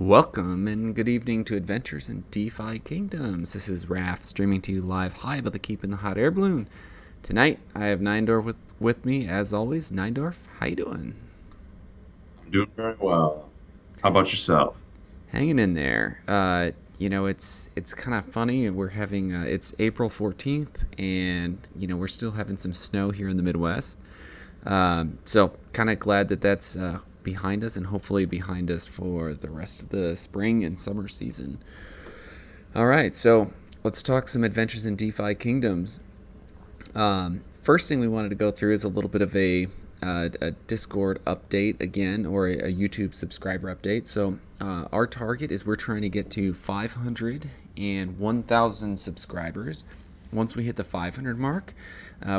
Welcome and good evening to Adventures in DeFi Kingdoms. This is Raph streaming to you live high above the keep in the hot air balloon. Tonight I have Neindorf with me as always. Neindorf, how you doing? I'm doing very well. How about yourself? Hanging in there. It's kind of funny. We're having it's April 14th, and we're still having some snow here in the Midwest. So kind of glad that that's behind us, and hopefully behind us for the rest of the spring and summer season. All right, so let's talk some Adventures in DeFi Kingdoms. First thing we wanted to go through is a little bit of a Discord update again, or a YouTube subscriber update. So our target is we're trying to get to 500 and 1,000 subscribers. Once we hit the 500 mark,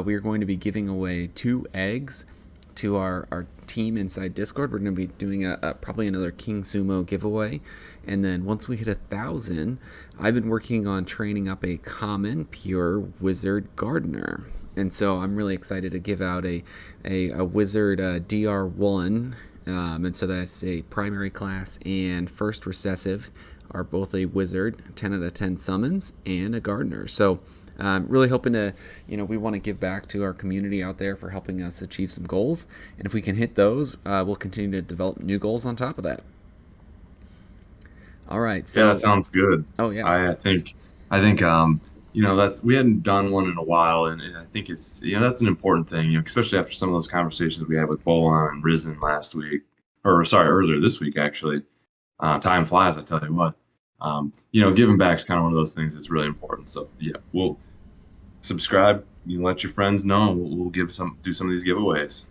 we are going to be giving away 2 eggs to our team inside Discord. We're going to be doing probably another King Sumo giveaway. And then once we hit 1,000, I've been working on training up a common pure wizard gardener. And so I'm really excited to give out a wizard DR1. And so that's a primary class and first recessive are both a wizard, 10 out of 10 summons, and a gardener. So really hoping to, we want to give back to our community out there for helping us achieve some goals. And if we can hit those, we'll continue to develop new goals on top of that. All right. Yeah, that So, sounds good. oh, yeah. I think that's we hadn't done one in a while, and I think it's that's an important thing, especially after some of those conversations we had with Bolon and Risen last week, or sorry, earlier this week actually. Time flies, I tell you what. Giving back is kind of one of those things that's really important. So yeah, we'll subscribe. You let your friends know, and we'll do some of these giveaways.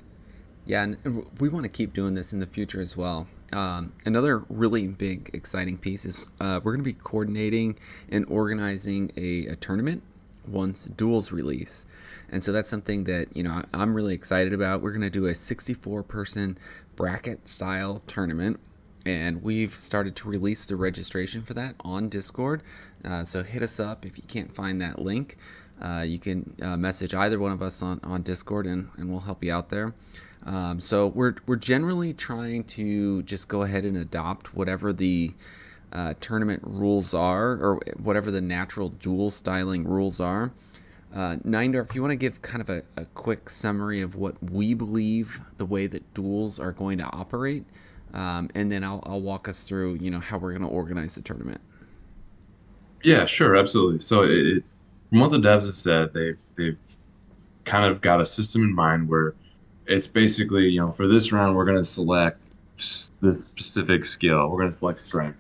Yeah, and we want to keep doing this in the future as well. Another really big, exciting piece is we're going to be coordinating and organizing a tournament once duels release. And so that's something that, I'm really excited about. We're going to do a 64-person bracket style tournament. And we've started to release the registration for that on Discord. So hit us up if you can't find that link. You can message either one of us on Discord, and we'll help you out there. So we're generally trying to just go ahead and adopt whatever the tournament rules are, or whatever the natural dual styling rules are. Nindar, if you want to give kind of a quick summary of what we believe the way that duels are going to operate, and then I'll walk us through how we're going to organize the tournament. Yeah, sure, absolutely. From what the devs have said, they've kind of got a system in mind where it's basically, for this round, we're going to select the specific skill. We're going to select strength.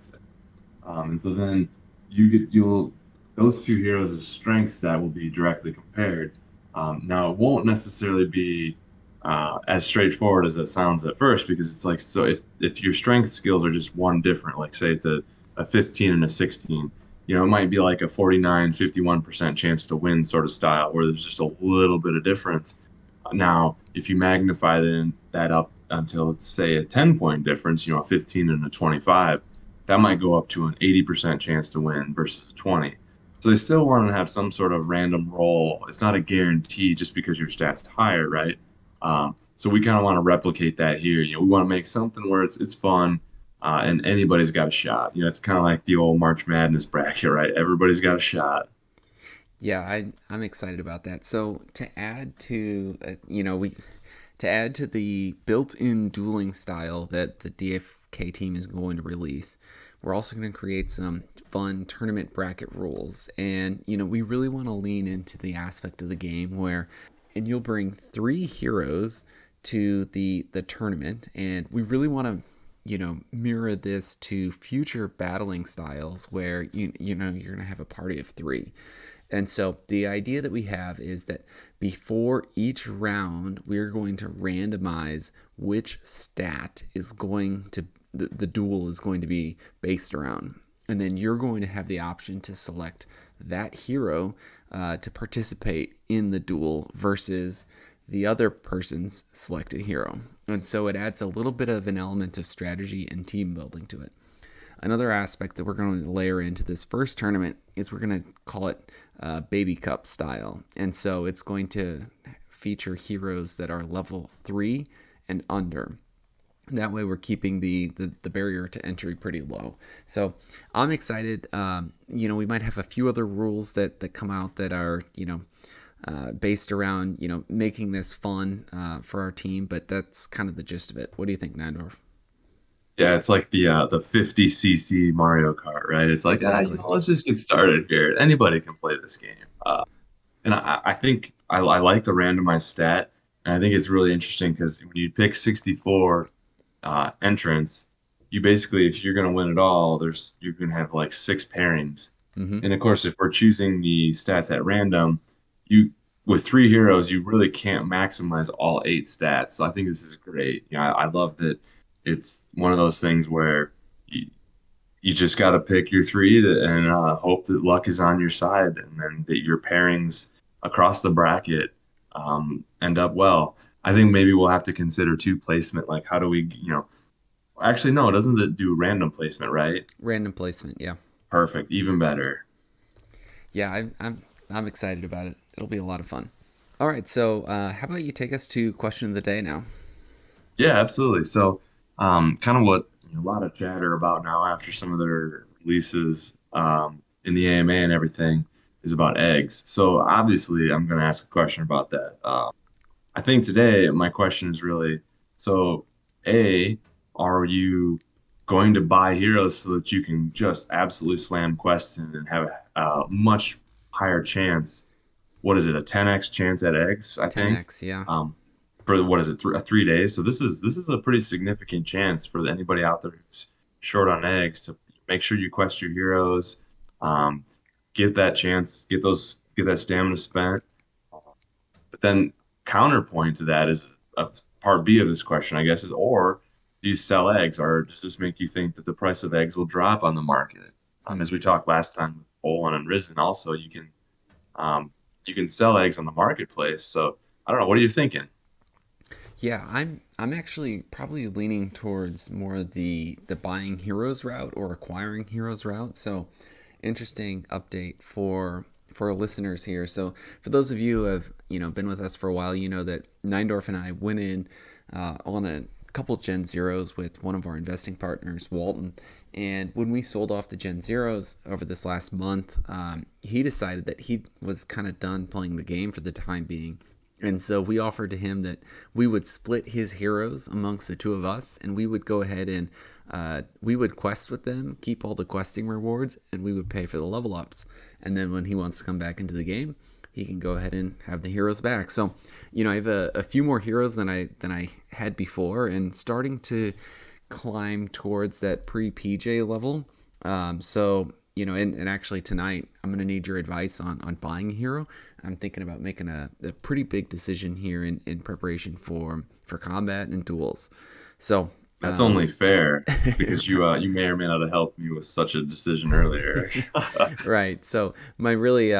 And so then you'll those two heroes' of strength stat will be directly compared. Now it won't necessarily be as straightforward as it sounds at first because it's like so if your strength skills are just one different, like say it's a 15 and a 16, it might be like a 49, 51% chance to win sort of style where there's just a little bit of difference. Now, if you magnify then that up until let's say a 10-point difference, a 15 and a 25, that might go up to an 80% chance to win versus a 20. So they still want to have some sort of random roll. It's not a guarantee just because your stats higher, right? So we kind of want to replicate that here. We want to make something where it's fun, and anybody's got a shot. It's kind of like the old March Madness bracket, right? Everybody's got a shot. Yeah, I'm excited about that. So to add to we to add to the built-in dueling style that the DFK team is going to release, we're also going to create some fun tournament bracket rules. And we really want to lean into the aspect of the game where and you'll bring 3 heroes to the tournament, and we really want to mirror this to future battling styles where you're going to have a party of 3. And so the idea that we have is that before each round, we're going to randomize which stat is going to the duel is going to be based around. And then you're going to have the option to select that hero to participate in the duel versus the other person's selected hero. And so it adds a little bit of an element of strategy and team building to it. Another aspect that we're going to layer into this first tournament is we're going to call it Baby Cup style. And so it's going to feature heroes that are level 3 and under. That way, we're keeping the barrier to entry pretty low. So I'm excited. We might have a few other rules that come out that are based around making this fun for our team, but that's kind of the gist of it. What do you think, Nandorf? Yeah, it's like the 50cc Mario Kart, right? It's like, Exactly. let's just get started here. Anybody can play this game. And I think I like the randomized stat, and I think it's really interesting because when you pick 64 entrants, you basically, if you're going to win it all, you can have like six pairings. Mm-hmm. And of course, if we're choosing the stats at random, you with three heroes, you really can't maximize all eight stats. So I think this is great. I love that it's one of those things where you just got to pick your three and hope that luck is on your side, and then that your pairings across the bracket end up well. I think maybe we'll have to consider two placement. Like, how do we. Actually, no, doesn't it do random placement, right? Random placement, yeah. Perfect, even better. Yeah, I'm excited about it. It'll be a lot of fun. All right, so how about you take us to question of the day now? Yeah, absolutely. So, kind of what a lot of chatter about now after some of their releases in the AMA and everything is about eggs. So, obviously, I'm going to ask a question about that. I think today my question is really so A, are you going to buy heroes so that you can just absolutely slam quests in and have a much higher chance? What is it, a 10x chance at eggs, I think, 10x, yeah. um, for what is it, 3 days? So this is a pretty significant chance for anybody out there who's short on eggs to make sure you quest your heroes, um, get that chance, get that stamina spent. But then counterpoint to that is part B of this question, I guess, is or do you sell eggs, or does this make you think that the price of eggs will drop on the market? Hmm. As we talked last time with Olin and Risen, also um, you can sell eggs on the marketplace. So I don't know. What are you thinking? Yeah, I'm actually probably leaning towards more the buying heroes route or acquiring heroes route. So interesting update for our listeners here. So for those of you who have been with us for a while, you know that Neindorf and I went in on a couple Gen Zeros with one of our investing partners, Walton. And when we sold off the Gen Zeros over this last month, he decided that he was kind of done playing the game for the time being. And so we offered to him that we would split his heroes amongst the two of us, and we would go ahead and we would quest with them, keep all the questing rewards, and we would pay for the level ups. And then when he wants to come back into the game, he can go ahead and have the heroes back. So, I have a few more heroes than I had before, and starting to climb towards that pre PJ level. And actually tonight I'm gonna need your advice on buying a hero. I'm thinking about making a pretty big decision here in preparation for combat and duels. So, That's only fair because right. you may or may not have helped me with such a decision earlier. Right. So my really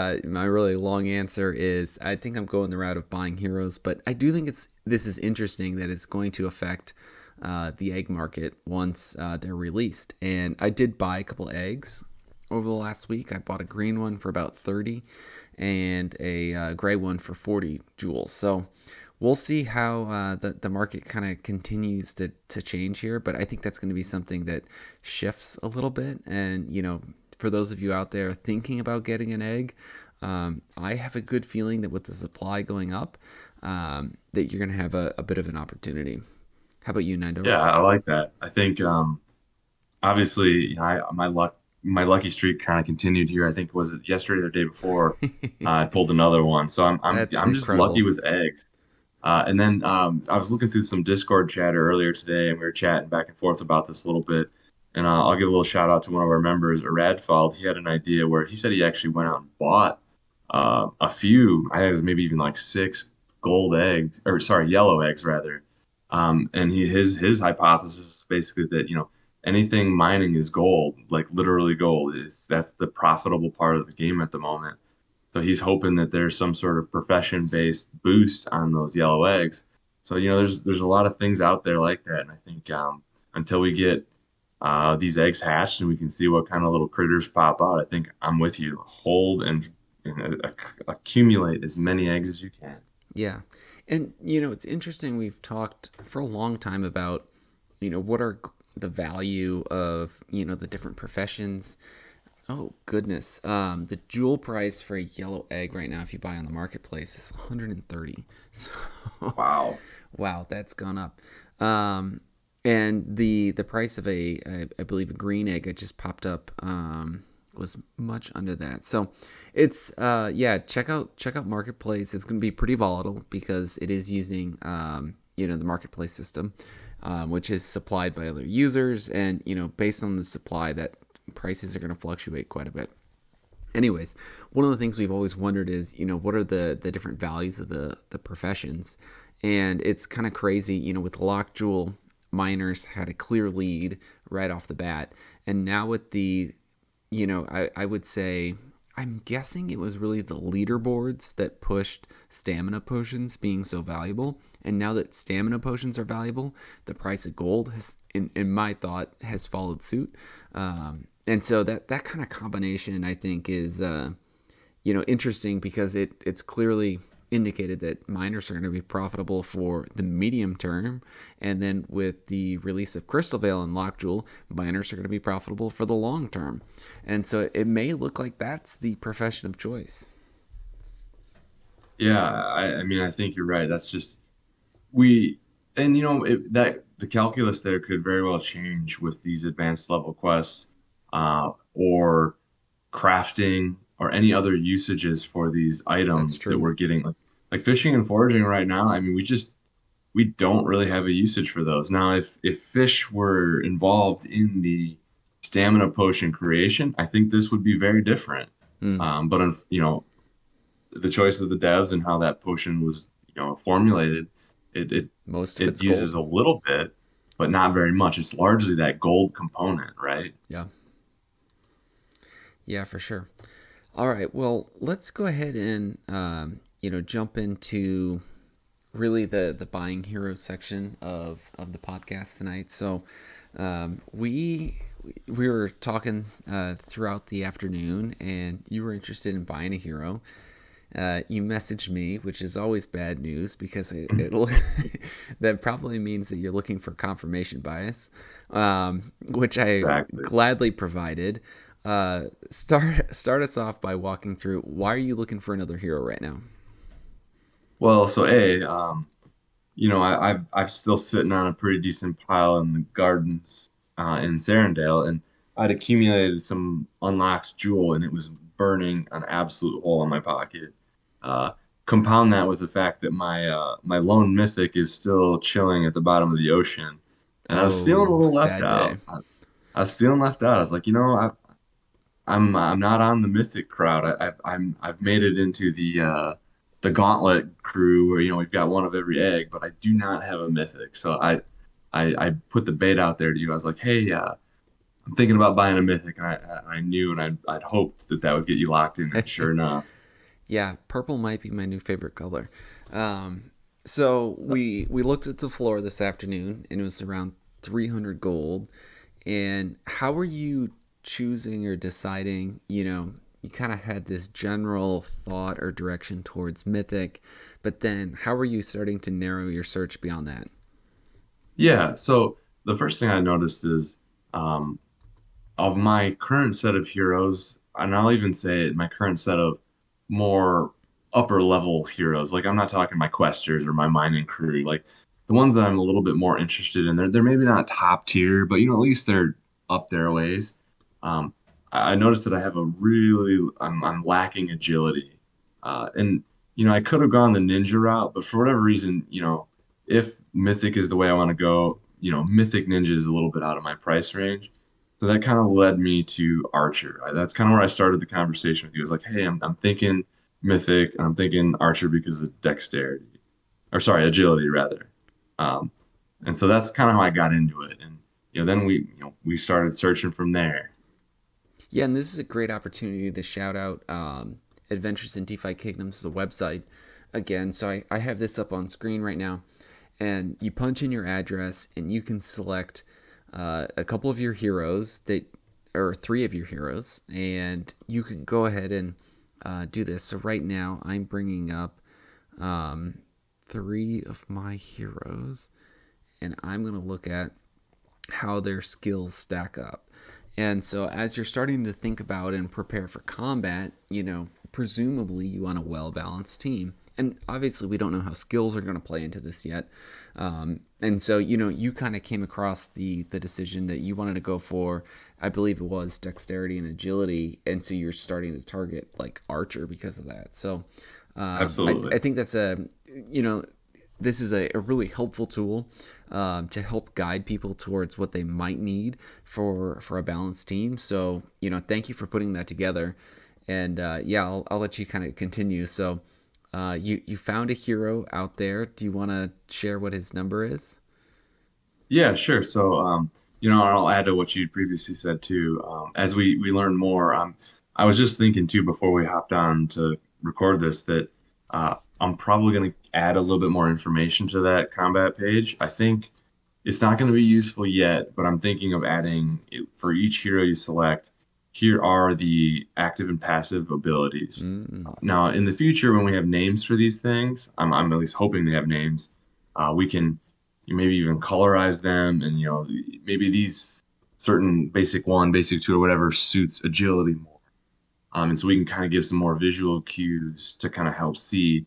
long answer is I think I'm going the route of buying heroes, but I do think this is interesting that it's going to affect the egg market once they're released. And I did buy a couple eggs over the last week. I bought a green one for about 30 and a gray one for 40 joules. So we'll see how the market kind of continues to change here. But I think that's going to be something that shifts a little bit. And, for those of you out there thinking about getting an egg, I have a good feeling that with the supply going up, that you're going to have a bit of an opportunity. How about you, Nindorf? Yeah, I like that. I think obviously, my lucky streak kind of continued here. I think was it yesterday or the day before I pulled another one. So I'm I'm That's I'm just lucky incredible. with eggs. And then I was looking through some Discord chatter earlier today, and we were chatting back and forth about this a little bit. And I'll give a little shout out to one of our members, Radfald. He had an idea where he said he actually went out and bought a few. I think it was maybe even like six gold eggs, or sorry, yellow eggs rather. And his hypothesis is basically that anything mining is gold, like literally gold. That's the profitable part of the game at the moment. So he's hoping that there's some sort of profession-based boost on those yellow eggs. So there's a lot of things out there like that, and I think until we get these eggs hatched and we can see what kind of little critters pop out, I think I'm with you. Hold and accumulate as many eggs as you can. Yeah. And, it's interesting. We've talked for a long time about what are the value of, the different professions. Oh goodness. The jewel price for a yellow egg right now, if you buy on the marketplace, is 130. So, Wow. wow, that's gone up. Um, and the price of I believe a green egg that just popped up was much under that. So it's yeah, check out marketplace. It's going to be pretty volatile because it is using the marketplace system, which is supplied by other users, and based on the supply, that prices are going to fluctuate quite a bit. Anyways, one of the things we've always wondered is, what are the different values of the professions? And it's kind of crazy, with Lock Jewel, miners had a clear lead right off the bat. And now with I would say, I'm guessing it was really the leaderboards that pushed stamina potions being so valuable. And now that stamina potions are valuable, the price of gold has, in my thought, has followed suit. And so that kind of combination, I think, is interesting because it's clearly indicated that miners are going to be profitable for the medium term, and then with the release of Crystal Veil and Lock Jewel, miners are going to be profitable for the long term. And so it may look like that's the profession of choice. Yeah, I mean, I think you're right. That's just we, and that the calculus there could very well change with these advanced level quests, or crafting or any other usages for these That's items that true. we're getting. Like fishing and foraging right now, I mean, we don't really have a usage for those. Now, if fish were involved in the stamina potion creation, I think this would be very different. Mm, But the choice of the devs and how that potion was formulated, it it most of it it's gold. uses a little bit, but not very much. It's largely that gold component, right? Yeah. Yeah, for sure. All right. Well, let's go ahead and jump into really the buying heroes section of the podcast tonight. So we were talking throughout the afternoon, and you were interested in buying a hero. You messaged me, which is always bad news because it'll that probably means that you're looking for confirmation bias, which I Exactly. gladly provided. Start us off by walking through why are you looking for another hero right now? Well, so I'm still sitting on a pretty decent pile in the gardens in Sarandale, and I'd accumulated some unlocked jewel, and it was burning an absolute hole in my pocket. Uh, Compound that with the fact that my lone mythic is still chilling at the bottom of the ocean, and I was feeling a Oh, little left sad day. out. I was feeling left out. I was like, I'm not on the mythic crowd. I've made it into the gauntlet crew where we've got one of every egg, but I do not have a mythic. So I put the bait out there to you. I was like, hey, I'm thinking about buying a mythic, and I knew and I'd hoped that would get you locked in, and sure enough. Yeah, purple might be my new favorite color. So we looked at the floor this afternoon, and it was around 300 gold. And how were you choosing or deciding? You kind of had this general thought or direction towards mythic, but then how were you starting to narrow your search beyond that? Yeah. So the first thing I noticed is um, of my current set of heroes, and I'll even say my current set of more upper level heroes. Like I'm not talking my questers or my mining crew. Like the ones that I'm a little bit more interested in. They're maybe not top tier, but at least they're up their ways. Um, I noticed that I have a really I'm lacking agility, and I could have gone the ninja route, but for whatever reason, if mythic is the way I want to go, mythic ninja is a little bit out of my price range. So that kind of led me to Archer. That's kind of where I started the conversation with you. I was like, hey, I'm thinking Mythic, and I'm thinking Archer because of dexterity, or sorry, agility rather. Um, and so that's kind of how I got into it. And then we started searching from there. Yeah, and this is a great opportunity to shout out Adventures in DeFi Kingdoms, the website, again. So I have this up on screen right now, and you punch in your address, and you can select a couple of your heroes that, or three of your heroes, and you can go ahead and do this. So right now, I'm bringing up um, three of my heroes, and I'm gonna look at. how their skills stack up. And so as you're starting to think about and prepare for combat, presumably you want a well balanced team. And obviously, we don't know how skills are going to play into this yet. And so, you kind of came across the decision that you wanted to go for, I believe it was dexterity and agility. And so you're starting to target like Archer because of that. So Absolutely. I think that's this is a really helpful tool to help guide people towards what they might need for a balanced team. So, thank you for putting that together. And yeah, I'll let you kind of continue. So, you found a hero out there. Do you want to share what his number is? Yeah, sure. So, I'll add to what you previously said too. As we learn more, I was just thinking too before we hopped on to record this that I'm probably going to add a little bit more information to that combat page. I think it's not going to be useful yet, but I'm thinking of adding for each hero you select. Here are the active and passive abilities. Mm, Now, in the future, when we have names for these things, I'm at least hoping they have names. We can maybe even colorize them, and maybe these certain basic one, basic two, or whatever suits agility more. And so we can kind of give some more visual cues to kind of help see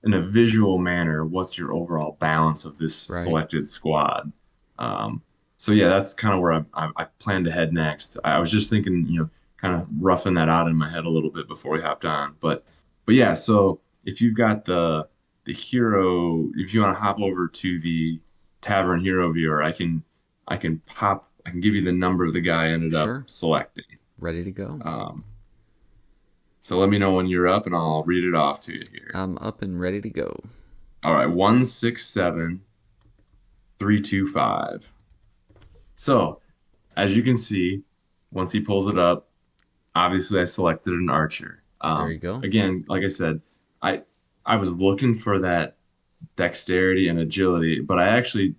in a visual manner what's your overall balance of this right. selected squad. Um, so yeah, that's kind of where I plan to head next. I was just thinking, kind of roughing that out in my head a little bit before we hopped on. But yeah, so if you've got the hero, if you want to hop over to the Tavern Hero Viewer, I can give you the number of the guy I ended up Sure. selecting. Ready to go. Um, so let me know when you're up and I'll read it off to you here. I'm up and ready to go. All right, 167325. So, as you can see, once he pulls it up, obviously I selected an archer. There you go. Again, like I said, I I was looking for that dexterity and agility, but I actually,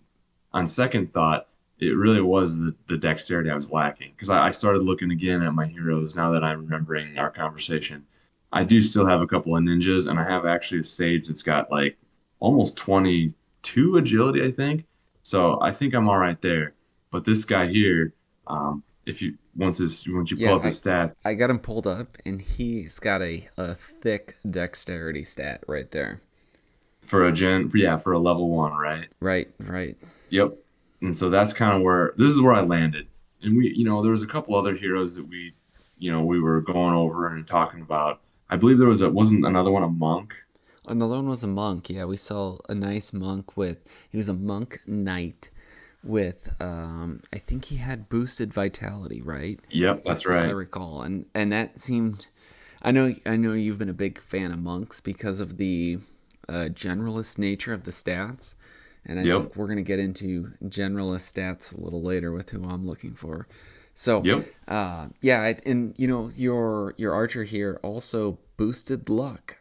on second thought, it really was the dexterity I was lacking because I started looking again at my heroes now that I'm remembering our conversation. I do still have a couple of ninjas, and I have actually a sage that's got like almost 22 agility, I think. So I think I'm all right there. But this guy here, if you once you pull Yeah, up his stats I got him pulled up, and he's got a thick dexterity stat right there. for a level one, right? Right, right. Yep. And so that's kind of where this is where I landed. And there was a couple other heroes that we were going over and talking about. I believe wasn't another one a monk. Another one was a monk. Yeah, we saw a nice monk he was a monk knight with, I think he had boosted vitality, right? Yep, that's If I right. recall. And that seemed, I know you've been a big fan of monks because of the generalist nature of the stats. And I Yep. think we're going to get into generalist stats a little later with who I'm looking for. So, Yep. yeah, and your archer here also boosted luck.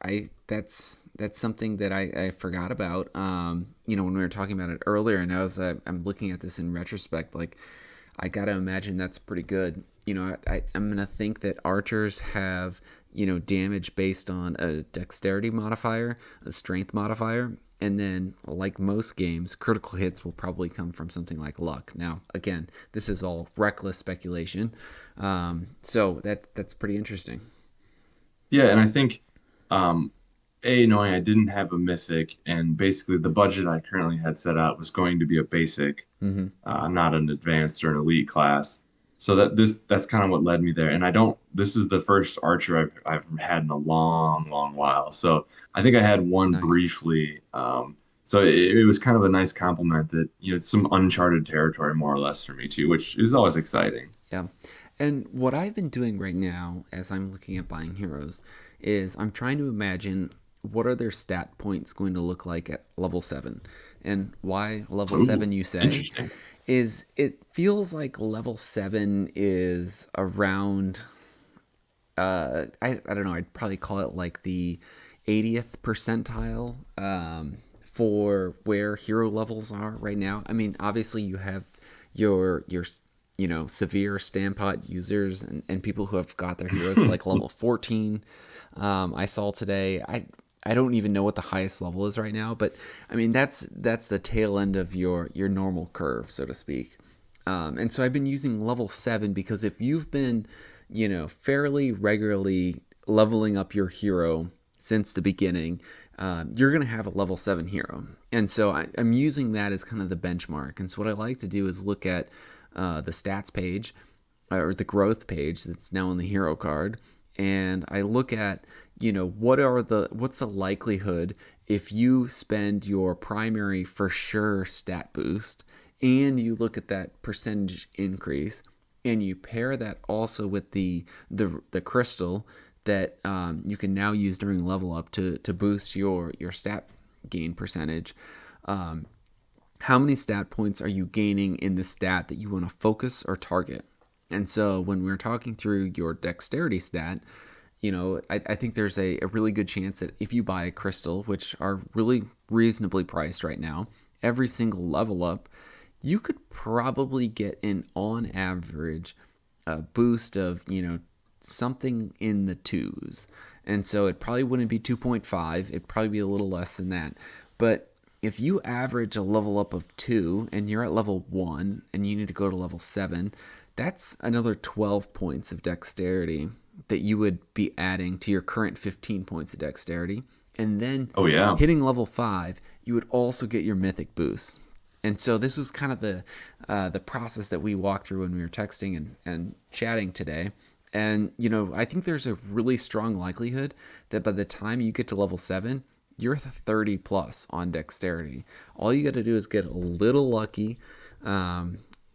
That's something that I forgot about. When we were talking about it earlier, and I'm looking at this in retrospect, like I gotta imagine that's pretty good. I'm gonna think that archers have damage based on a dexterity modifier, a strength modifier, and then like most games, critical hits will probably come from something like luck. Now, again, this is all reckless speculation, so that's pretty interesting. Yeah, and I think um knowing I didn't have a mythic and basically the budget I currently had set out was going to be a basic, Mm-hmm. not an advanced or an elite class. So that's kind of what led me there. And I don't this is the first archer I've had in a long, long while. So I think I had one Nice. briefly. So it was kind of a nice compliment that it's some uncharted territory more or less for me too, which is always exciting. Yeah. And what I've been doing right now as I'm looking at buying heroes is I'm trying to imagine what are their stat points going to look like at level 7. And why level Ooh, 7 you say interesting. is it feels like level 7 is around I don't know, I'd probably call it like the 80th percentile for where hero levels are right now. I mean, obviously you have your severe stampot users and people who have got their heroes to like level 14. I saw today. I don't even know what the highest level is right now, but I mean that's the tail end of your normal curve, so to speak. And so I've been using level 7 because if you've been, fairly regularly leveling up your hero since the beginning, you're going to have a level 7 hero. And so I'm using that as kind of the benchmark. And so what I like to do is look at the stats page or the growth page that's now on the hero card, and I look at what's the likelihood if you spend your primary for sure stat boost, and you look at that percentage increase, and you pair that also with the crystal that you can now use during level up to boost your stat gain percentage. How many stat points are you gaining in the stat that you want to focus or target? And so when we're talking through your dexterity stat, I think there's a really good chance that if you buy a crystal, which are really reasonably priced right now, every single level up, you could probably get an on average a boost of, something in the twos. And so it probably wouldn't be 2.5, it'd probably be a little less than that. But if you average a level up of 2 and you're at level 1 and you need to go to level 7, that's another 12 points of dexterity that you would be adding to your current 15 points of dexterity. And then Oh yeah. hitting level 5, you would also get your mythic boost. And so this was kind of the process that we walked through when we were texting and chatting today. And I think there's a really strong likelihood that by the time you get to level 7, you're 30 plus on dexterity. All you got to do is get a little lucky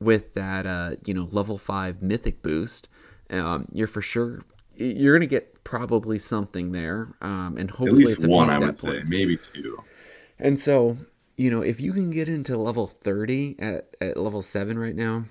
with that level 5 mythic boost. You're gonna get probably something there, and At hopefully least it's a few one, I would stat say, points. maybe two. And so if you can get into level 30 at level 7 right now,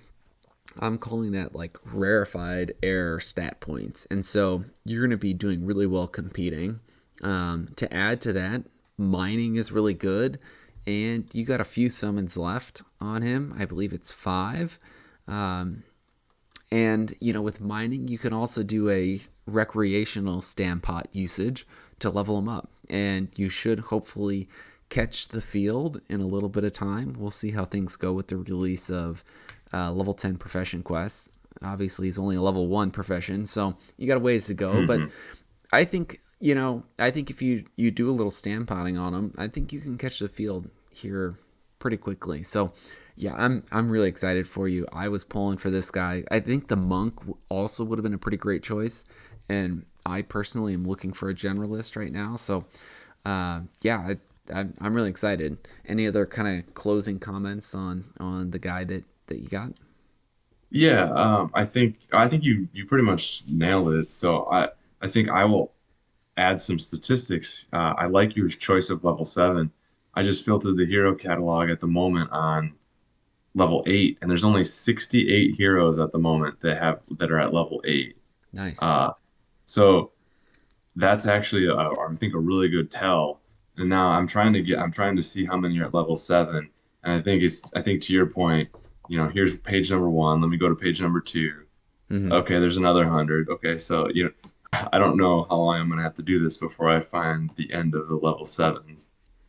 I'm calling that like rarefied air stat points. And so you're going to be doing really well competing. To add to that, mining is really good. And you got a few summons left on him. I believe it's 5. Um, and, with mining, you can also do a recreational stampot usage to level them up. And you should hopefully catch the field in a little bit of time. We'll see how things go with the release of level 10 profession quests. Obviously, he's only a level 1 profession, so you got a ways to go. But Hmm. I think if you do a little stampotting on him, I think you can catch the field here pretty quickly. So yeah, I'm really excited for you. I was pulling for this guy. I think the monk also would have been a pretty great choice, and I personally am looking for a generalist right now. So yeah, I'm really excited. Any other kind of closing comments on the guy that you got? Yeah, I think you pretty much nailed it. So I think I will add some statistics. I like your choice of level 7. I just filtered the hero catalog at the moment on level 8, and there's only 68 heroes at the moment that are at level 8. Nice. Uh, so that's actually I think a really good tell. And now I'm trying to see how many are at level 7. And I think to your point, here's page number 1. Let me go to page number 2. Hmm. Okay, there's another 100. Okay, so I don't know how long I'm gonna have to do this before I find the end of the level 7s.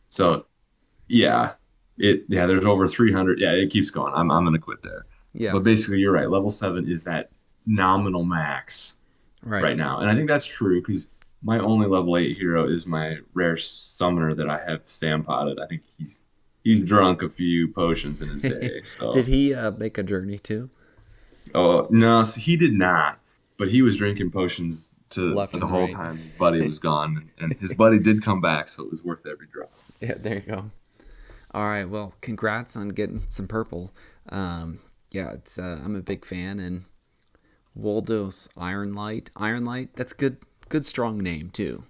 So yeah, there's over 300. Yeah, it keeps going. I'm gonna quit there. Yeah. But basically, you're right. Level 7 is that nominal max Right. right now, and I think that's true because my only level 8 hero is my rare summoner that I have stampotted. I think he's drunk a few potions in his day. Did So he make a journey too? oh no, so he did not, but he was drinking potions to Left for the and whole right. time his buddy was gone, and his buddy did come back, so it was worth every drop. Yeah, there you go. All right. Well, congrats on getting some purple. Um, yeah, it's I'm a big fan, and Waldo's Iron Light. Iron Light. That's good. Good strong name too.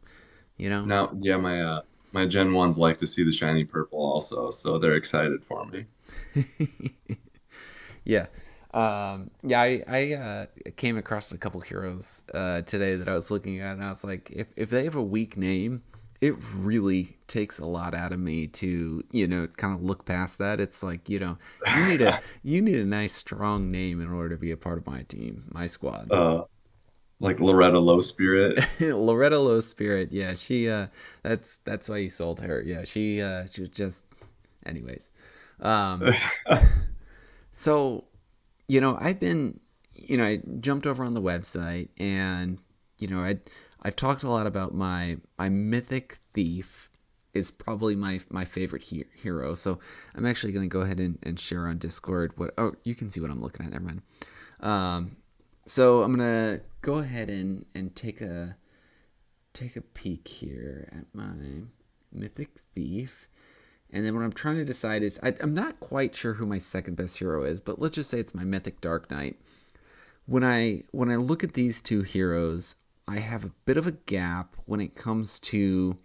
You know. Now, yeah, my Gen 1s like to see the shiny purple also, so they're excited for me. Yeah. Yeah, I came across a couple heroes today that I was looking at, and I was like, if they have a weak name, it really takes a lot out of me to kind of look past that. It's like you need a nice strong name in order to be a part of my team, my squad. Uh, like Loretta Low Spirit. Loretta Low Spirit, yeah, she that's why you sold her. Yeah, she was just anyways. Um, so I've been, I jumped over on the website, and I've talked a lot about my mythic thief is probably my favorite hero. So I'm actually going to go ahead and share on Discord what. Oh, you can see what I'm looking at. Never mind. Um, so I'm gonna go ahead and take a peek here at my mythic thief. And then what I'm trying to decide is I'm not quite sure who my second best hero is, but let's just say it's my mythic Dark Knight. When I look at these two heroes, I have a bit of a gap when it comes to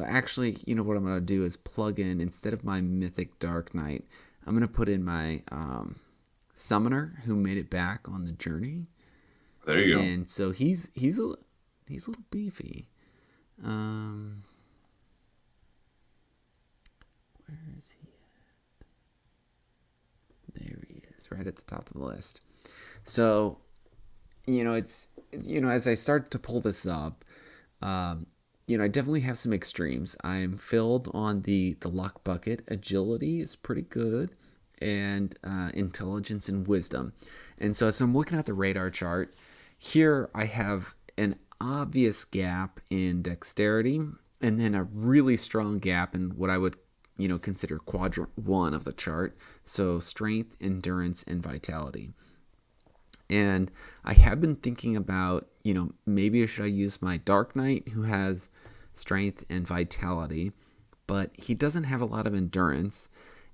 actually, what I'm going to do is plug in, instead of my mythic Dark Knight, I'm going to put in my summoner who made it back on the journey. There you go. And so he's a little beefy. Um, where is he? There he is, right at the top of the list. So, it's as I start to pull this up, um, I definitely have some extremes. I'm filled on the luck bucket. Agility is pretty good, and intelligence and wisdom. And so, as I'm looking at the radar chart, here I have an obvious gap in dexterity, and then a really strong gap in what I would consider quadrant one of the chart. So strength, endurance, and vitality. And I have been thinking about, maybe should I use my Dark Knight who has strength and vitality, but he doesn't have a lot of endurance.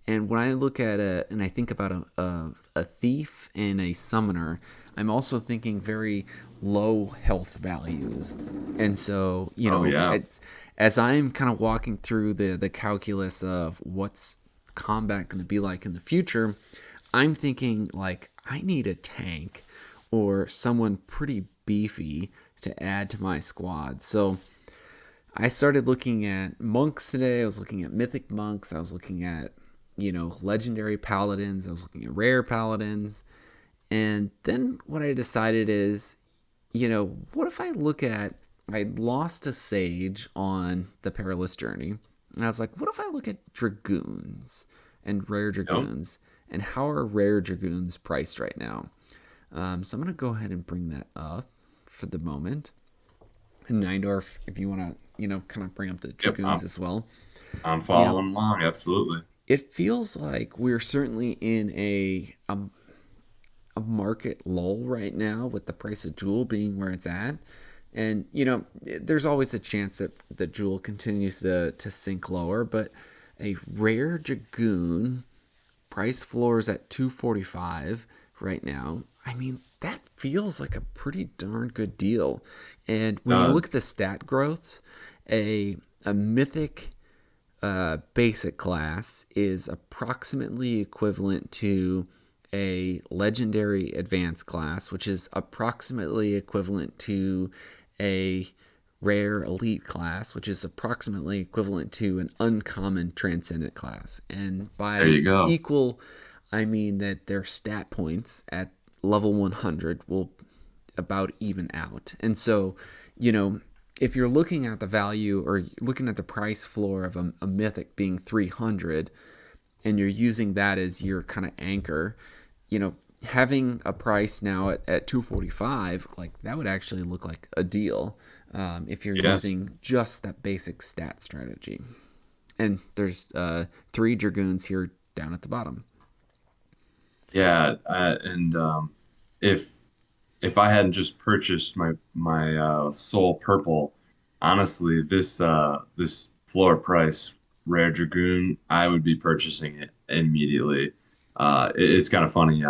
And when I look at and I think about a thief and a summoner, I'm also thinking very low health values. And so, Oh yeah. it's as I'm kind of walking through the calculus of what's combat going to be like in the future, I'm thinking like I need a tank or someone pretty beefy to add to my squad. So I started looking at monks today. I was looking at mythic monks. I was looking at, legendary paladins. I was looking at rare paladins. And then what I decided is, what if I look at, I lost a sage on the perilous journey. And I was like, what if I look at dragoons and rare Yep. dragoons? And how are rare dragoons priced right now? So I'm going to go ahead and bring that up for the moment. And Neindorf, if you want to, kind of bring up the Yep. dragoons as well. I'm You know, following along. Absolutely. it feels like we're certainly in a market lull right now with the price of Jewel being where it's at. And, there's always a chance that the Jewel continues to sink lower, but a rare Dragoon price floor is at 245 right now. I mean, that feels like a pretty darn good deal. And when you look Does. at the stat growths, a mythic basic class is approximately equivalent to a legendary advanced class, which is approximately equivalent to a rare elite class, which is approximately equivalent to an uncommon transcendent class. And There you by go. equal, I mean that their stat points at level 100 will about even out. And so, you know, if you're looking at the value or looking at the price floor of a mythic being 300 and you're using that as your kind of anchor, having a price now at 245, like that would actually look like a deal if you're Yes. using just that basic stat strategy. And there's three dragoons here down at the bottom. Yeah. And if if I hadn't just purchased my Soul Purple, honestly, this floor price Rare Dragoon, I would be purchasing it immediately. It's kind of funny.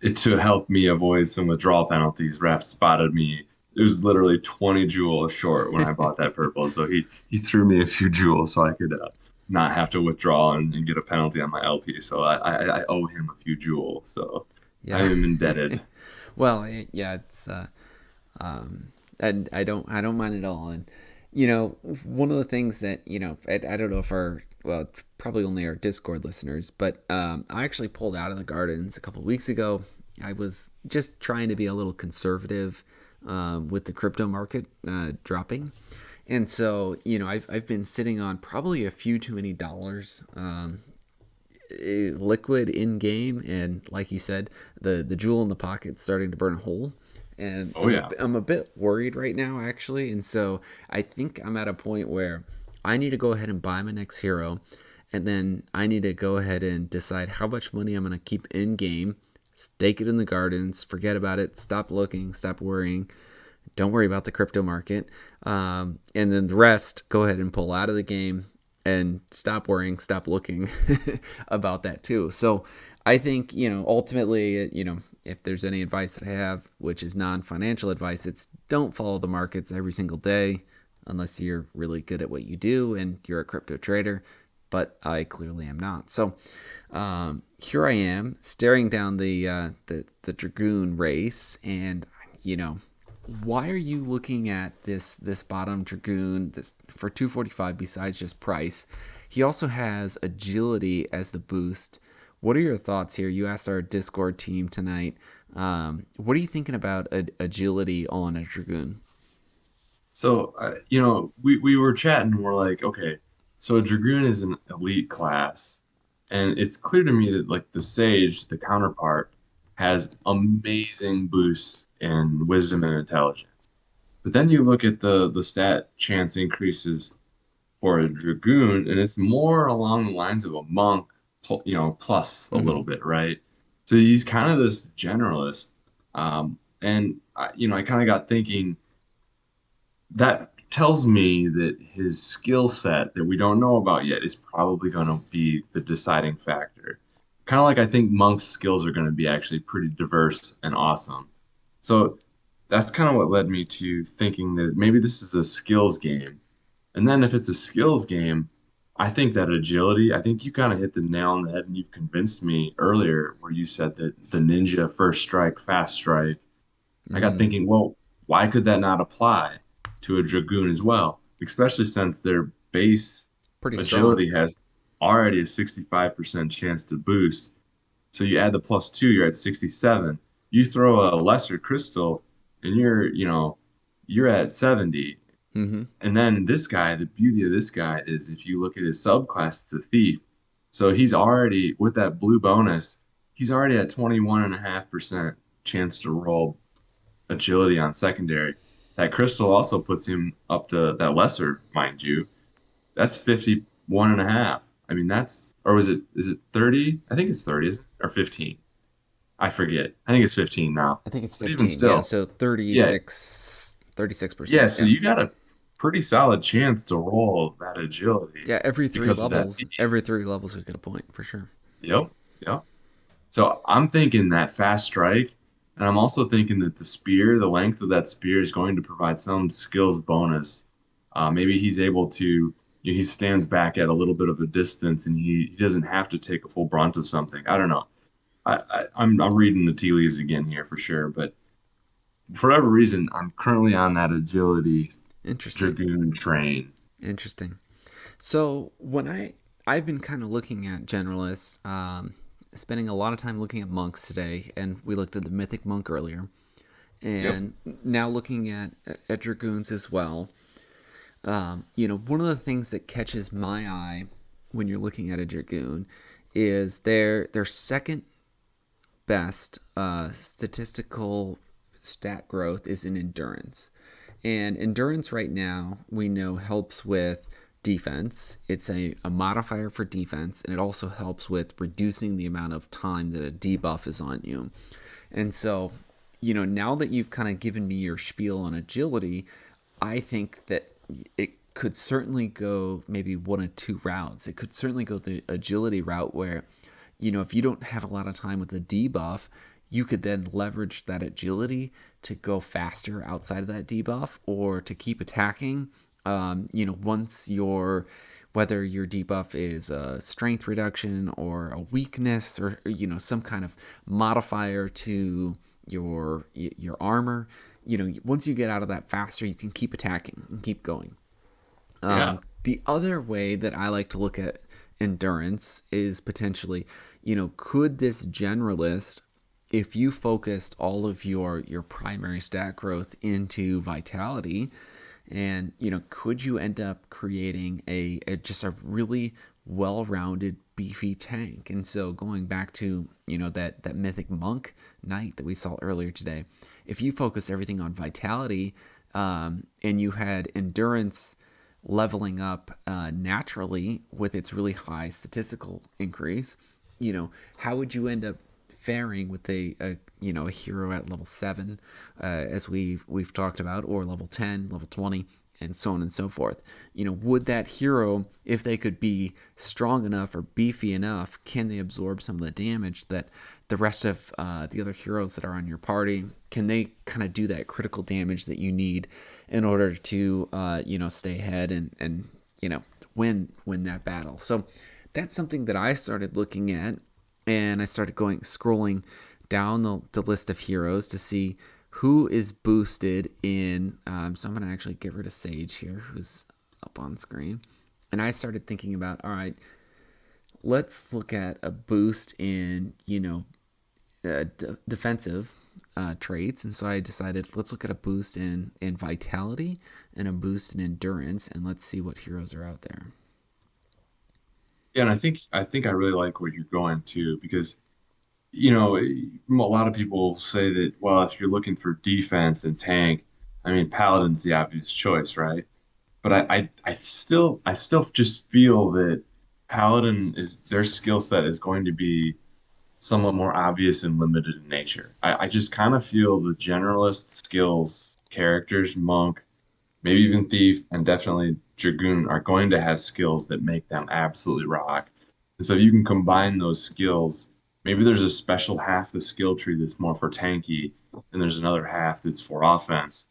To help me avoid some withdrawal penalties, Raph spotted me. It was literally 20 jewels short when I bought that purple, so he threw me a few jewels so I could not have to withdraw and get a penalty on my LP. So I owe him a few jewels. So I Yeah. am indebted. Well, yeah, it's and I don't mind at all. And one of the things that I don't know if our well probably only our Discord listeners, but I actually pulled out of the gardens a couple of weeks ago. I was just trying to be a little conservative with the crypto market dropping, and so I've been sitting on probably a few too many dollars liquid in game, and like you said, the jewel in the pocket's starting to burn a hole. And Oh yeah. I'm a bit worried right now, actually. And so I think I'm at a point where I need to go ahead and buy my next hero. And then I need to go ahead and decide how much money I'm going to keep in game, stake it in the gardens, forget about it, stop looking, stop worrying. Don't worry about the crypto market. And then the rest, go ahead and pull out of the game and stop worrying, stop looking about that too. So I think, ultimately, if there's any advice that I have, which is non financial advice, it's don't follow the markets every single day unless you're really good at what you do and you're a crypto trader. But I clearly am not. So here I am staring down the Dragoon race, and you know why are you looking at this bottom Dragoon this for 245 besides just price? He also has agility as the boost. What are your thoughts here? You asked our Discord team tonight. What are you thinking about agility on a Dragoon? So, we were chatting. And we're like, okay, so a Dragoon is an elite class, and it's clear to me that like the Sage, the counterpart, has amazing boosts in wisdom and intelligence. But then you look at the stat chance increases for a Dragoon, and it's more along the lines of a monk, plus a Mm-hmm. little bit, right? So he's kind of this generalist, and I kind of got thinking that tells me that his skill set that we don't know about yet is probably going to be the deciding factor. Kind of like I think Monk's skills are going to be actually pretty diverse and awesome. So that's kind of what led me to thinking that maybe this is a skills game. And then if it's a skills game, I think that agility, I think you kind of hit the nail on the head and you've convinced me earlier where you said that the ninja first strike, fast strike. I got Mm-hmm. thinking, well, why could that not apply to a Dragoon as well? Especially since their base Pretty strong. agility has already a 65% chance to boost. So you add the plus two, you're at 67. You throw a lesser crystal and you're at 70. Mm-hmm. And then this guy, the beauty of this guy is if you look at his subclass, it's a thief. So he's already, with that blue bonus, he's already at 21.5% chance to roll agility on secondary. That crystal also puts him up to that lesser, mind you. That's 51 and a half. I mean, or is it 30? I think it's 30, isn't it? Or 15. I forget. I think it's 15 now. I think it's But even 15. Yeah, still, so yeah, 36%. yeah. So Yeah. you got a pretty solid chance to roll that agility Yeah, because of that thief. every three levels you get a point for sure. Yep, yep. So I'm thinking that fast strike, and I'm also thinking that the spear, the length of that spear is going to provide some skills bonus. Maybe he's able to, he stands back at a little bit of a distance, and he doesn't have to take a full brunt of something. I don't know. I'm reading the tea leaves again here for sure, but for whatever reason, I'm currently on that agility Interesting. Dragoon train. Interesting. So I've been kind of looking at generalists, spending a lot of time looking at monks today, and we looked at the mythic monk earlier, Yep. and now looking at dragoons as well. One of the things that catches my eye when you're looking at a dragoon is their second best statistical stat growth is in endurance. And endurance right now, we know, helps with defense. It's a modifier for defense, and it also helps with reducing the amount of time that a debuff is on you. And so, now that you've kind of given me your spiel on agility, I think that it could certainly go maybe one of two routes. It could certainly go the agility route where, if you don't have a lot of time with the debuff, you could then leverage that agility to go faster outside of that debuff or to keep attacking. Once whether your debuff is a strength reduction or a weakness or some kind of modifier to your armor, once you get out of that faster, you can keep attacking and keep going. Yeah. The other way that I like to look at endurance is potentially, could this generalist, if you focused all of your primary stat growth into vitality, and could you end up creating a just a really well-rounded, beefy tank. And so going back to, that mythic monk knight that we saw earlier today, if you focus everything on vitality, and you had endurance leveling up naturally with its really high statistical increase, how would you end up faring with a hero at level 7, as we've talked about, or level 10, level 20, and so on and so forth? Would that hero, if they could be strong enough or beefy enough, can they absorb some of the damage that the rest of the other heroes that are on your party, can they kind of do that critical damage that you need in order to stay ahead and win that battle? So that's something that I started looking at, and I started scrolling down the list of heroes to see who is boosted in. So I'm going to actually get rid of Sage here, who's up on screen. And I started thinking about, all right, let's look at a boost in, defensive traits. And so I decided, let's look at a boost in vitality and a boost in endurance, and let's see what heroes are out there. Yeah, and I think I really like where you're going to, because a lot of people say that, well, if you're looking for defense and tank, I mean, Paladin's the obvious choice, right? But I still just feel that Paladin is their skill set is going to be somewhat more obvious and limited in nature. I just kind of feel the generalist skills characters, monk, maybe even thief, and definitely dragoon are going to have skills that make them absolutely rock. And so if you can combine those skills, maybe there's a special half the skill tree that's more for tanky, and there's another half that's for offense.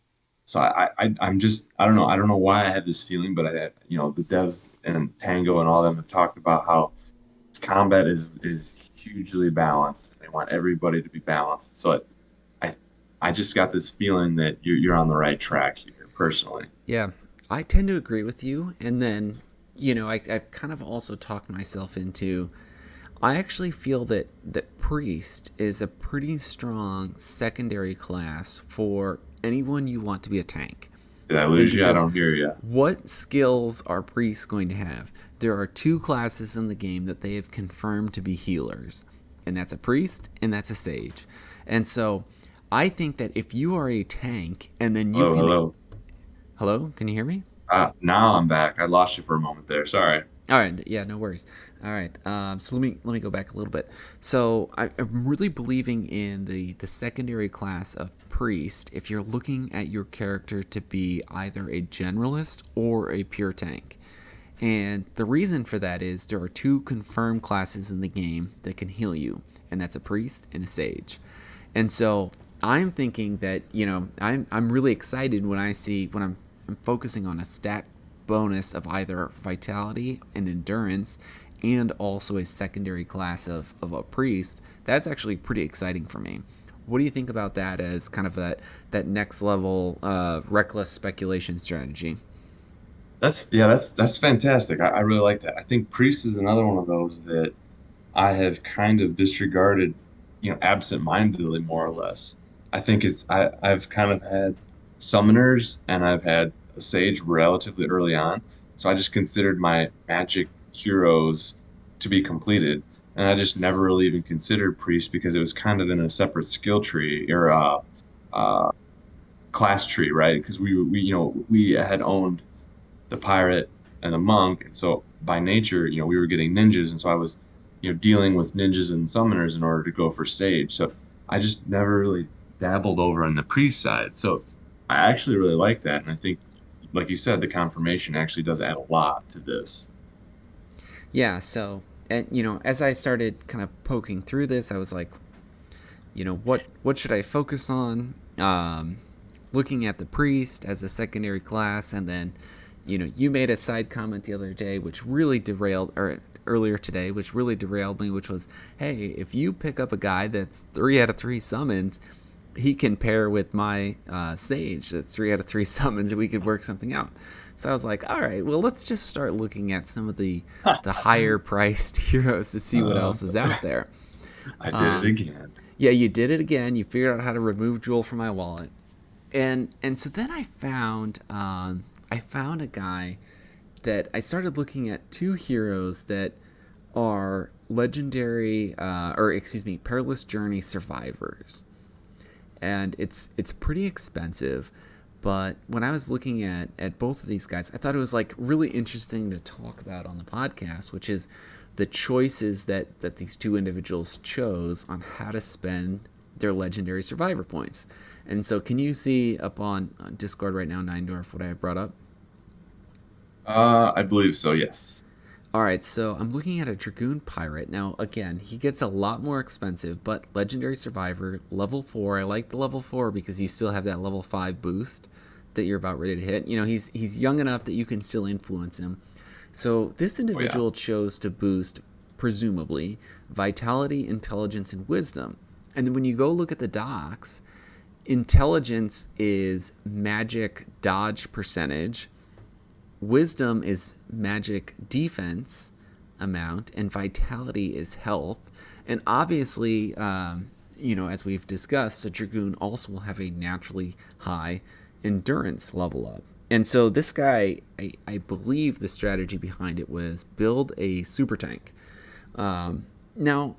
So I'm just I don't know why I had this feeling, but the devs and Tango and all them have talked about how combat is hugely balanced. They want everybody to be balanced. So I I just got this feeling that you're on the right track here, personally. Yeah, I tend to agree with you. And then, I've kind of also talked myself into. I actually feel that priest is a pretty strong secondary class for anyone you want to be a tank. Did I And lose you? I because don't hear you. what skills are priests going to have? There are two classes in the game that they have confirmed to be healers, and that's a priest and that's a sage. And so I think that if you are a tank and then you Hello, can. hello. Hello, can you hear me? Now I'm back. I lost you for a moment there. Sorry. All right, yeah, no worries. All right, so let me go back a little bit. So I'm really believing in the secondary class of priest. If you're looking at your character to be either a generalist or a pure tank, and the reason for that is there are two confirmed classes in the game that can heal you, and that's a priest and a sage. And so I'm thinking that I'm really excited when I'm focusing on a stat bonus of either vitality and endurance, and also a secondary class of a priest. That's actually pretty exciting for me. What do you think about that as kind of that next level reckless speculation strategy? That's fantastic. I really like that. I think Priest is another one of those that I have kind of disregarded, absent-mindedly, more or less. I think I've kind of had summoners and I've had a sage relatively early on, so I just considered my magic heroes to be completed, and I just never really even considered priest because it was kind of in a separate skill tree or uh, class tree, right? Because we had owned the pirate and the monk, and so by nature, we were getting ninjas, and so I was, dealing with ninjas and summoners in order to go for sage. So I just never really dabbled over on the priest side. So I actually really like that, and I think, like you said, the confirmation actually does add a lot to this. Yeah. So, and as I started kind of poking through this, I was like, what should I focus on? Looking at the priest as a secondary class, and then, you made a side comment the other day, which really derailed, or earlier today, which really derailed me, which was, hey, if you pick up a guy that's 3 out of 3 summons, he can pair with my sage that's 3 out of 3 summons, and we could work something out. So I was like, all right, well, let's just start looking at some of the higher priced heroes to see what Uh, else is out there. I did it Um, again. yeah, you did it again. You figured out how to remove Jewel from my wallet, and so then I found a guy that I started looking at two heroes that are legendary, or excuse me, perilous journey survivors, and it's pretty expensive. But when I was looking at both of these guys, I thought it was like really interesting to talk about on the podcast, which is the choices that these two individuals chose on how to spend their legendary survivor points. And so, can you see up on Discord right now, Nine what I have brought up? I believe so. Yes. All right, so I'm looking at a Dragoon Pirate. Now, again, he gets a lot more expensive, but Legendary Survivor, level 4. I like the level 4 because you still have that level 5 boost that you're about ready to hit. You know, he's young enough that you can still influence him. So, this Oh yeah. individual chose to boost, presumably, Vitality, Intelligence, and Wisdom. And then when you go look at the docs, Intelligence is magic dodge percentage, Wisdom is magic defense amount, and vitality is health. And obviously, as we've discussed, a Dragoon also will have a naturally high endurance level up. And so this guy, I believe the strategy behind it was build a super tank. Now,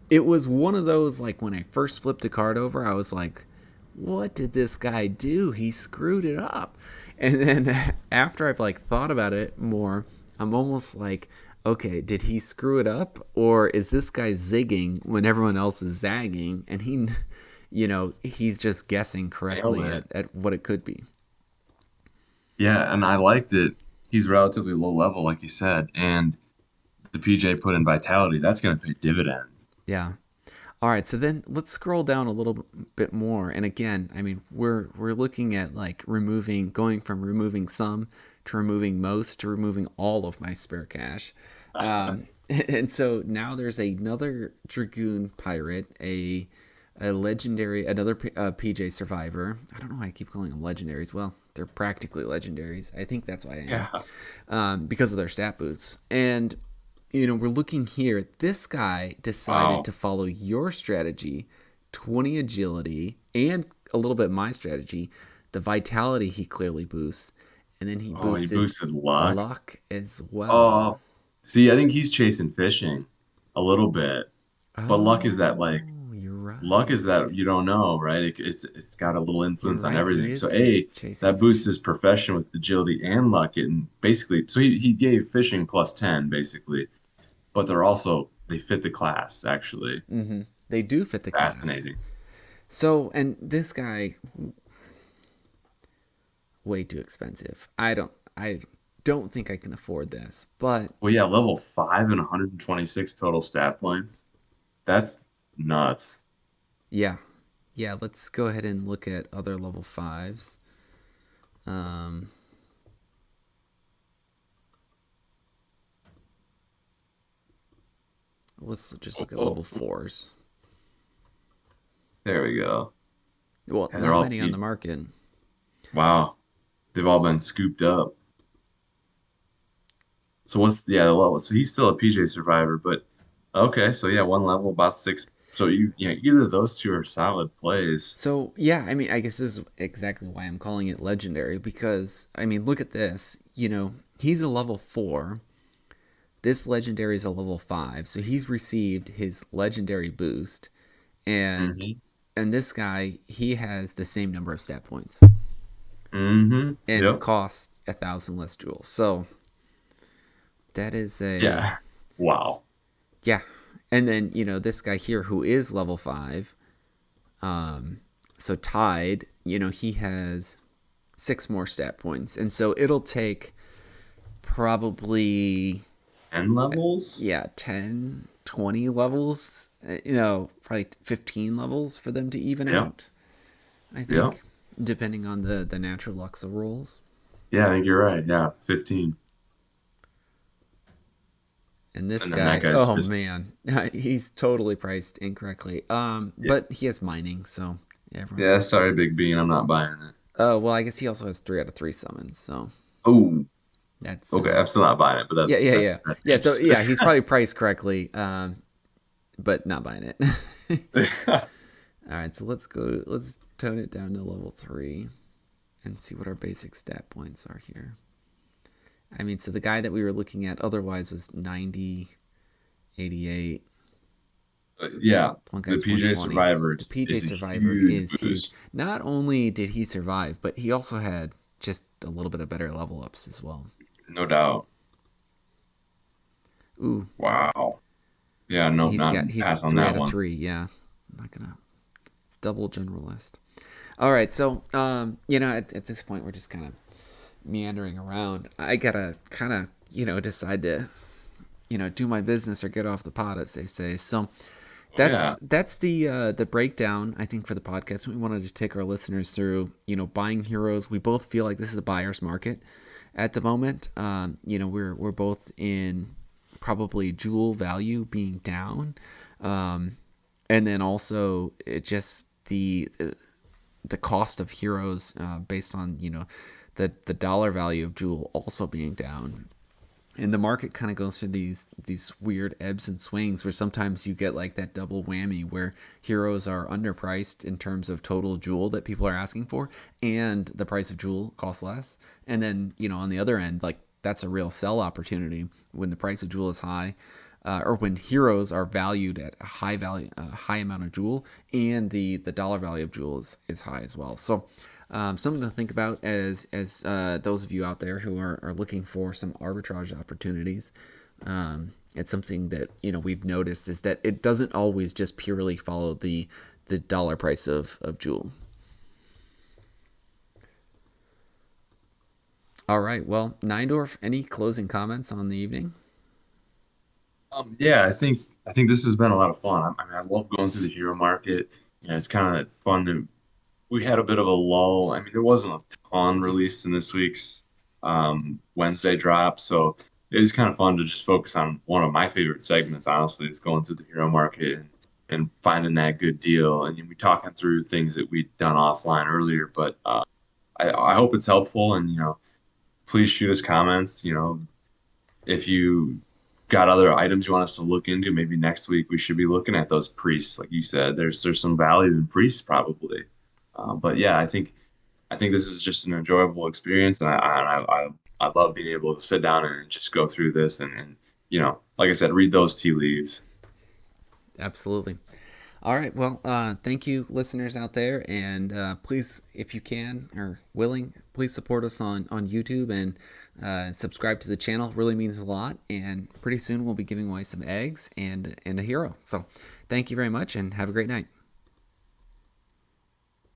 it was one of those, like, when I first flipped a card over, I was like, what did this guy do? He screwed it up. And then after I've like thought about it more, I'm almost like, okay, did he screw it up, or is this guy zigging when everyone else is zagging, and he's just guessing Nailed correctly it. at what it could be? Yeah, and I like that he's relatively low level, like you said, and the PJ put in vitality. That's going to pay dividends. Yeah. All right, so then let's scroll down a little bit more. And again, I mean, we're looking at like going from removing some to removing most to removing all of my spare cash. And so now there's another Dragoon pirate, a legendary, another PJ survivor. I don't know why I keep calling them legendaries. Well, they're practically legendaries. I think that's why I am, Yeah. because of their stat boosts. And we're looking here. This guy decided Wow. to follow your strategy, 20 agility, and a little bit my strategy. The vitality he clearly boosts, and then he Oh, he boosted boosted luck. luck as well. Oh, see, I think he's chasing fishing a little bit, but Oh, you're luck is right. that you don't know, right? It's got a little You're influence on right. He everything. So is chasing that boosts his profession with agility and luck, and basically, so he gave fishing plus 10 basically, but they fit the class actually. They do fit the class. Fascinating. So, and this guy, way too expensive. I don't think I can afford this, but Well, yeah, level 5 and 126 total stat points. That's nuts. yeah, yeah. Let's go ahead and look at other level fives. Um, let's just Oh, look at oh, level fours. there we go. Well, And they're not all many on the market. wow. They've all been scooped up. So yeah, the level? So he's still a PJ survivor, but okay, so yeah, one level about six. So either of those two are solid plays. So yeah, I mean, I guess this is exactly why I'm calling it legendary, because I mean, look at this. He's a level 4. This legendary is a level 5, so he's received his legendary boost, and Mm-hmm. this guy, he has the same number of stat points Mm-hmm. and Yep. costs 1,000 less jewels. So that is a Yeah. Wow. yeah. And then this guy here who is level 5, so tied. He has 6 more stat points, and so it'll take probably, 10 levels? yeah, 10, 20 levels, probably 15 levels for them to even Yep. out, I Yep. think, depending on the natural Luxa rolls. Yeah, I think you're right. Yeah, 15. And this And then that guy, guy's oh just man, he's totally priced incorrectly. yeah. But he has mining, so yeah, everyone. Yeah, sorry, Big Bean, I'm not buying it. Oh, well, I guess he also has 3 out of 3 summons, so Oh, that's okay, I'm still not buying it, but yeah, yeah, yeah, that's yeah. So interesting. yeah, he's probably priced correctly, but not buying it. All right, so let's tone it down to level 3 and see what our basic stat points are here. I mean, so the guy that we were looking at otherwise was 90, 88. Yeah, One the guy's PJ 120. Survivor The PJ is a Survivor huge is huge. boost, Not only did he survive, but he also had just a little bit of better level ups as well. no doubt. Ooh, Wow. Yeah, no, not he's pass on 3 out that of one. 3. Yeah, I'm not gonna. It's double generalist. All right, so at this point we're just kind of meandering around. I gotta kind of decide to do my business or get off the pot, as they say. So Oh yeah. that's the breakdown, I think, for the podcast. We wanted to take our listeners through buying heroes. We both feel like this is a buyer's market at the moment. We're both in probably jewel value being down, and then also it just the cost of heroes based on the dollar value of jewel also being down. And the market kind of goes through these weird ebbs and swings where sometimes you get like that double whammy where heroes are underpriced in terms of total jewel that people are asking for, and the price of jewel costs less. And then on the other end, like, that's a real sell opportunity when the price of jewel is high, or when heroes are valued at a high value, a high amount of jewel, and the dollar value of jewel is high as well. So something to think about as those of you out there who are looking for some arbitrage opportunities. It's something that we've noticed is that it doesn't always just purely follow the dollar price of jewel. All right. Well, Neindorf, any closing comments on the evening? Yeah, I think this has been a lot of fun. I mean, I love going through the hero market. It's kind of fun to. We had a bit of a lull. I mean, there wasn't a ton released in this week's Wednesday drop, so it is kind of fun to just focus on one of my favorite segments. Honestly, is going through the hero market and finding that good deal. And we talking through things that we'd done offline earlier, but I hope it's helpful. And please shoot us comments. If you got other items you want us to look into, maybe next week we should be looking at those priests, like you said. There's some value in priests probably, but yeah, I think this is just an enjoyable experience, and I love being able to sit down and just go through this and like I said, read those tea leaves. Absolutely. All right. Well, thank you, listeners out there, and please, if you can or willing, please support us on YouTube and subscribe to the channel. It really means a lot. And pretty soon we'll be giving away some eggs and a hero. So, thank you very much, and have a great night.